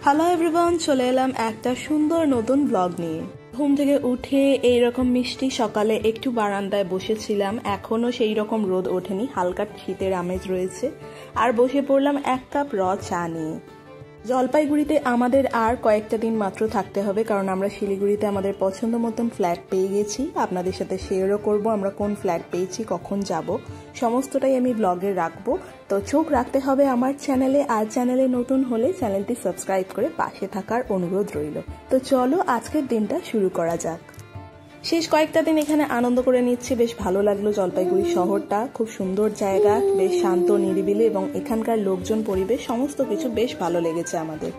Hello everyone, চলে এলাম একটা সুন্দর নতুন ব্লগ নিয়ে। ঘুম থেকে উঠে এইরকম মিষ্টি সকালে একটু বারান্দায় বসেছিলাম। এখনো সেই রকম রোদ ওঠেনি, হালকা শীতের আমেজ রয়েছে। আর বসে পড়লাম এক কাপ চা নিয়ে। জলপাইগুড়িতে আমাদের আর কয়েকটা দিন মাত্র থাকতে হবে, কারণ আমরা শিলিগুড়িতে আমাদের পছন্দ মতন ফ্ল্যাট পেয়ে গেছি। আপনাদের সাথে শেয়ারও করব আমরা কোন ফ্ল্যাট পেয়েছি, কখন যাব, সমস্তটাই আমি ব্লগে রাখবো। তো চোখ রাখতে হবে আমার চ্যানেলে। আর চ্যানেলে নতুন হলে চ্যানেলটি সাবস্ক্রাইব করে পাশে থাকার অনুরোধ রইল। তো চলো আজকের দিনটা শুরু করা যাক। শেষ কয়েকটা দিন এখানে আনন্দ করে নিচ্ছি, বেশ ভালো লাগলো। জলপাইগুড়ি শহরটা খুব সুন্দর জায়গা, বেশ শান্ত নিরিবিলি, এবং এখানকার লোকজন, পরিবেশ, সমস্ত কিছু বেশ ভালো লেগেছে আমাদের।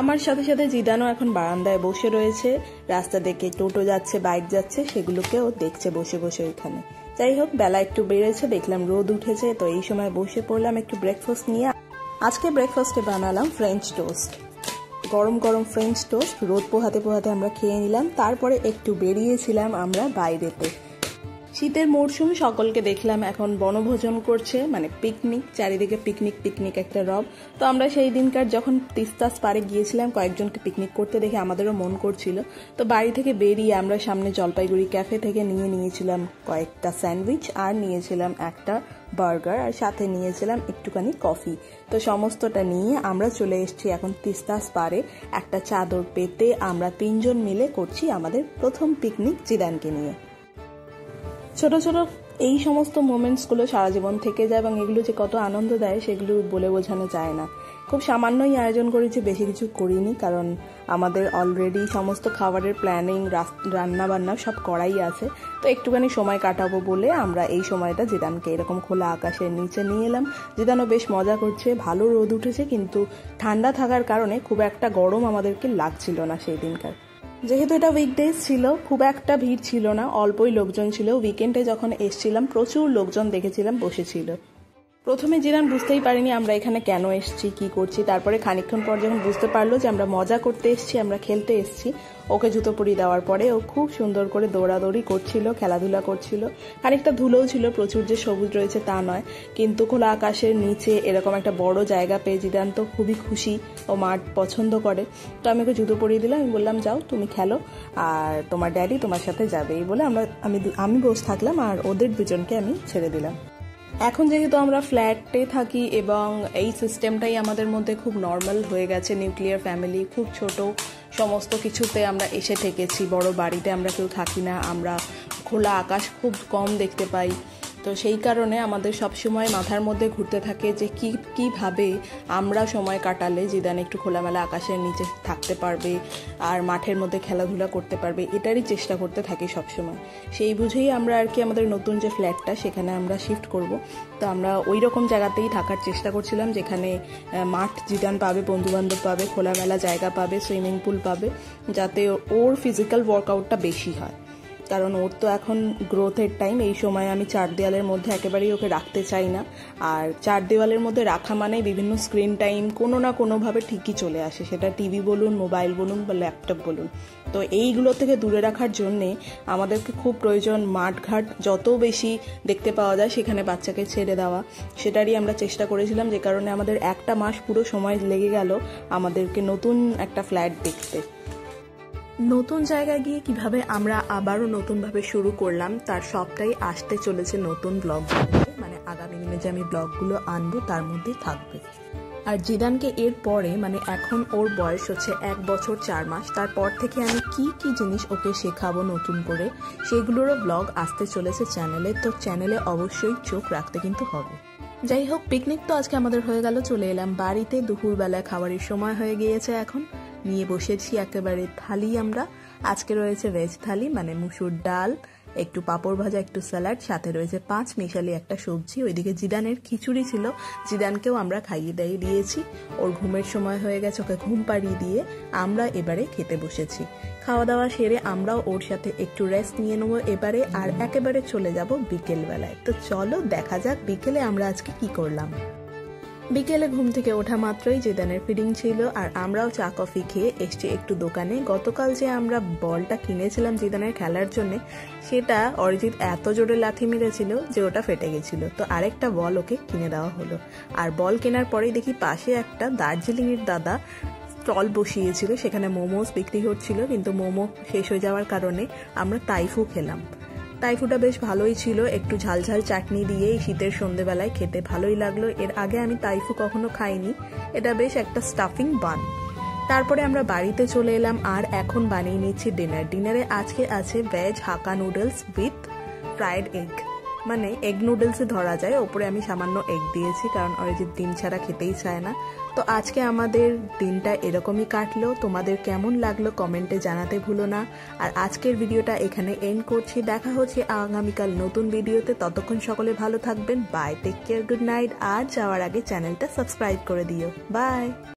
আমার সাথে সাথে জিদানও এখন বারান্দায় বসে রয়েছে। রাস্তা দেখে টোটো যাচ্ছে, বাইক যাচ্ছে, সেগুলোকেও দেখছে বসে বসে এখানে। যাই হোক, বেলা একটু বেড়েছে, দেখলাম রোদ উঠেছে, তো এই সময় বসে পড়লাম একটু ব্রেকফাস্ট নিয়ে। আজকে ব্রেকফাস্টে বানালাম ফ্রেঞ্চ টোস্ট। গরম গরম ফ্রেঞ্চ টোস্ট রোদ পোহাতে পোহাতে আমরা খেয়ে নিলাম। তারপরে একটু বেরিয়েছিলাম আমরা বাইরেতে। শীতের মরশুম, সকলকে দেখলাম এখন বনভোজন করছে, মানে পিকনিক, চারিদিকে পিকনিক পিকনিক একটা রব। তো আমরা সেই দিনকার যখন তিস্তাস পাড়ে গিয়েছিলাম, কয়েকজনকে পিকনিক করতে দেখে আমাদেরও মন করছিল। তো বাড়ি থেকে বেরিয়ে আমরা সামনে জলপাইগুড়ি ক্যাফে থেকে নিয়েছিলাম কয়েকটা স্যান্ডউইচ, আর নিয়েছিলাম একটা বার্গার, আর সাথে নিয়েছিলাম একটুখানি কফি। তো সমস্তটা নিয়ে আমরা চলে এসেছি এখন তিস্তাস পাড়ে। একটা চাদর পেতে আমরা তিনজন মিলে করছি আমাদের প্রথম পিকনিক জিদানকে নিয়ে। ছোট ছোট এই সমস্ত মোমেন্টসগুলো সারা জীবন থেকে যায়, এবং এগুলো যে কত আনন্দ দেয় সেগুলো বলে বোঝানো যায় না। খুব সামান্যই আয়োজন করেছি, বেশি কিছু করিনি, কারণ আমাদের অলরেডি সমস্ত খাবারের প্ল্যানিং, রান্না বান্না সব করাই আছে। তো একটুখানি সময় কাটাবো বলে আমরা এই সময়টা জিদানকে এরকম খোলা আকাশের নিচে নিয়ে এলাম। জিদানও বেশ মজা করছে। ভালো রোদ উঠেছে, কিন্তু ঠান্ডা থাকার কারণে খুব একটা গরম আমাদেরকে লাগছিল না সেই দিনকার। যেহেতু এটা উইকডেজ ছিল, খুব একটা ভিড় ছিল না, অল্পই লোকজন ছিল। উইকেন্ডে যখন এসছিলাম প্রচুর লোকজন দেখেছিলাম বসেছিল। প্রথমে জিদান বুঝতেই পারিনি আমরা এখানে কেন এসছি, কি করছি। তারপরে খানিকক্ষণ পর যখন বুঝতে পারলো যে আমরা মজা করতে এসছি, আমরা খেলতে এসছি, ওকে জুতো পরিয়ে দেওয়ার পরে ও খুব সুন্দর করে দৌড়াদৌড়ি করছিল, খেলাধুলা করছিল। খানিকটা ধুলোও ছিল, প্রচুর যে সবুজ রয়েছে তা নয়, কিন্তু খোলা আকাশের নিচে এরকম একটা বড় জায়গা পেয়ে জিদান তো খুবই খুশি। ও মাঠ পছন্দ করে। তো আমি ওকে জুতো পরিয়ে দিলাম, আমি বললাম যাও তুমি খেলো, আর তোমার ড্যাডি তোমার সাথে যাবে। এই বলে আমি বসে থাকলাম, আর ওদের দুজনকে আমি ছেড়ে দিলাম। এখন যেহেতু আমরা ফ্ল্যাটে থাকি, এবং এই সিস্টেমটাই আমাদের মধ্যে খুব নর্মাল হয়ে গেছে, নিউক্লিয়ার ফ্যামিলি, খুব ছোট, সমস্ত কিছুতে আমরা এসে থেকেছি। বড় বাড়িতে আমরা কেউ থাকি না, আমরা খোলা আকাশ খুব কম দেখতে পাই। তো সেই কারণে আমাদের সবসময় মাথার মধ্যে ঘুরতে থাকে যে কীভাবে আমরা সময় কাটালে জিদান একটু খোলামেলা আকাশের নিচে থাকতে পারবে, আর মাঠের মধ্যে খেলাধুলা করতে পারবে। এটারই চেষ্টা করতে থাকি সবসময়। সেই বুঝেই আমরা আর কি আমাদের নতুন যে ফ্ল্যাটটা, সেখানে আমরা শিফট করব। তো আমরা ওই রকম জায়গাতেই থাকার চেষ্টা করছিলাম, যেখানে মাঠ জিদান পাবে, বন্ধুবান্ধব পাবে, খোলামেলা জায়গা পাবে, সুইমিং পুল পাবে, যাতে ওর ফিজিক্যাল ওয়ার্কআউটটা বেশি হয়। কারণ ওর তো এখন গ্রোথের টাইম। এই সময় আমি চার দেওয়ালের মধ্যে একেবারেই ওকে রাখতে চাই না। আর চার দেওয়ালের মধ্যে রাখা মানে বিভিন্ন স্ক্রিন টাইম কোনো না কোনোভাবে ঠিকই চলে আসে, সেটা টিভি বলুন, মোবাইল বলুন, বা ল্যাপটপ বলুন। তো এইগুলো থেকে দূরে রাখার জন্যে আমাদেরকে খুব প্রয়োজন মাঠঘাট যত বেশি দেখতে পাওয়া যায় সেখানে বাচ্চাকে ছেড়ে দেওয়া। সেটারই আমরা চেষ্টা করেছিলাম, যে কারণে আমাদের একটা মাস পুরো সময় লেগে গেল আমাদেরকে নতুন একটা ফ্ল্যাট দেখতে। নতুন জায়গায় গিয়ে কিভাবে আমরা আবারও নতুনভাবে শুরু করলাম, তার সবটাই আসতে চলেছে নতুন ব্লগগুলোতে। মানে আগামী দিনে যে আমি ব্লগগুলো আনবো তার মধ্যেই থাকবে। আর জিদানকে এর পরে, মানে এখন ওর বয়স হচ্ছে 1 বছর 4 মাস, তারপর থেকে আমি কি কি জিনিস ওকে শেখাবো নতুন করে, সেগুলোরও ব্লগ আসতে চলেছে চ্যানেলে। তো চ্যানেলে অবশ্যই চোখ রাখতে কিন্তু হবে। যাই হোক, পিকনিক তো আজকে আমাদের হয়ে গেল, চলে এলাম বাড়িতে। দুপুরবেলায় খাবারের সময় হয়ে গিয়েছে, এখন নিয়ে বসেছি একেবারে থালি। আমরা আজকে রয়েছে ভেজ থালি, মানে মুসুর ডাল, একটু পাঁপড় ভাজা, একটু স্যালাড, সাথে রয়েছে 5 মিশালি একটা সবজি। ওইদিকে জিদানের খিচুড়ি ছিল, জিদানকেও আমরা খাইয়ে দিয়েছি। ওর ঘুমের সময় হয়ে গেছে, ওকে ঘুম পাড়িয়ে দিয়ে আমরা এবারে খেতে বসেছি। খাওয়া দাওয়া সেরে আমরাও ওর সাথে একটু রেস্ট নিয়ে নেবো এবারে, আর একেবারে চলে যাব বিকেল বেলায়। তো চলো দেখা যাক বিকেলে আমরা আজকে কি করলাম। বিকেলে ঘুম থেকে ওঠা মাত্রই জিদানের ফিডিং ছিল, আর আমরাও চা কফি খেয়ে এসছি একটু দোকানে। গতকাল যে আমরা বলটা কিনেছিলাম জিদানের খেলার জন্য, সেটা অরিজিৎ এত জোরে লাথি মেরেছিল যে ওটা ফেটে গেছিল। তো আরেকটা বল ওকে কিনে দেওয়া হলো। আর বল কেনার পরেই দেখি পাশে একটা দার্জিলিংয়ের দাদা স্টল বসিয়েছিল, সেখানে মোমোস বিক্রি হচ্ছিল, কিন্তু মোমো শেষ হয়ে যাওয়ার কারণে আমরা টাইফু খেলাম। টাইফুটা বেশ ভালোই ছিল, একটু ঝালঝাল চাটনি দিয়ে এই শীতের সন্ধ্যেবেলায় খেতে ভালোই লাগলো। এর আগে আমি টাইফু কখনো খাইনি, এটা বেশ একটা স্টাফিং বান। তারপরে আমরা বাড়িতে চলে এলাম আর এখন বানিয়ে নিচ্ছি ডিনারে আজকে আছে veg hakka noodles with fried egg, মানে এগ নুডলসে ধরা যায়, ওপরে আমি সামান্য এগ দিয়েছি কারণ অরিজিৎ ডিম ছাড়া খেতেই চায় না। তো আজকে আমাদের দিনটা এরকমই কাটলো। তোমাদের কেমন লাগলো কমেন্টে জানাতে ভুলো না। আর আজকের ভিডিওটা এখানে এন্ড করছি, দেখা হচ্ছে আগামীকাল নতুন ভিডিওতে। ততক্ষণ সকলে ভালো থাকবেন, bye, take care, good night. আর যাওয়ার আগে চ্যানেলটা সাবস্ক্রাইব করে দিও, বাই।